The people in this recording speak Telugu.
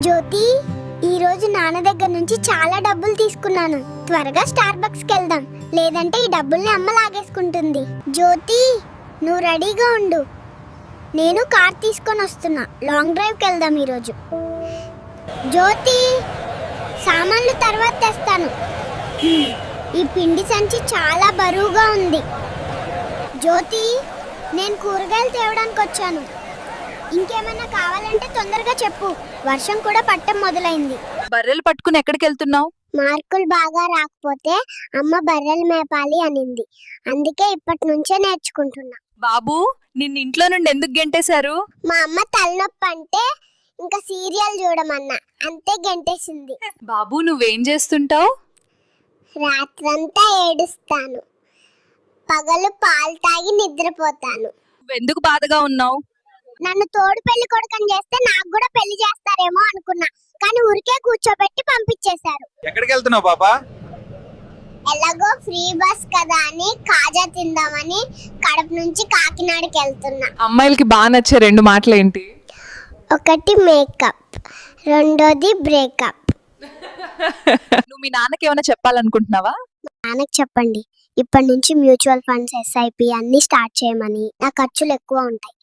జ్యోతి, ఈ రోజు నాన్న దగ్గర నుంచి చాలా డబ్బులు తీసుకున్నాను. త్వరగా స్టార్ బక్స్కి వెళ్దాం, లేదంటే ఈ డబ్బుల్ని అమ్మ లాగేసుకుంటుంది. జ్యోతి, నువ్వు రెడీగా ఉండు, నేను కార్ తీసుకొని వస్తున్నా. లాంగ్ డ్రైవ్కి వెళ్దాం ఈరోజు. జ్యోతి, సామాన్లు తర్వాత తెస్తాను. ఈ పిండి సంచి చాలా బరువుగా ఉంది. జ్యోతి, నేను కూరగాయలు తేవడానికి వచ్చాను. ఇంకేమైనా కావాలంటే తొందరగా చెప్పు, వర్షం కూడా పట్టం మొదలైంది. బర్రెలు పట్టుకుని ఎక్కడికి వెళ్తున్నావు? మార్కులు బాగా రాకపోతే అమ్మ బర్రెలు మేపాలి అనింది, అందుకే ఇప్పటి నుంచే నేర్చుకుంటున్నా. బాబు, నిన్ను ఇంట్లో నుండి ఎందుకు గెంటేశారు? మా అమ్మ తలనొప్పి అంటే ఇంకా సీరియల్ చూడమన్నా, అంతే గెంటేసింది. బాబు, నువ్వేం చేస్తుంటావు? రాత్రంతా ఏడుస్తాను, పగలు పాలు తాగి నిద్రపోతాను. నువ్వెందుకు బాధగా ఉన్నావు? నన్ను తోడు పెళ్లి కొడుకని చేస్తే నాకు కూడా పెళ్లి చేస్తారేమో అనుకున్నా, కానీ ఊరికే కూర్చోబెట్టి పంపించేశారు. ఎక్కడికి వెళ్తున్నావు పాపా? ఎలాగో ఫ్రీ బస్ కదా అని కాజా తిందామని కడప నుంచి కాకినాడకి వెళ్తున్నా. అమ్మాయిలకి బాగా నచ్చే రెండు మాటలు ఏంటి? ఒకటి మేకప్, రెండోది బ్రేకప్. నువ్వు మీ నాన్నకి ఏమైనా చెప్పాలనుకుంటున్నావా? నాన్నకి చెప్పండి, ఇప్పటి నుంచి మ్యూచువల్ ఫండ్స్, SIP అన్ని స్టార్ట్ చేయమని. నా ఖర్చులు ఎక్కువ ఉంటాయి.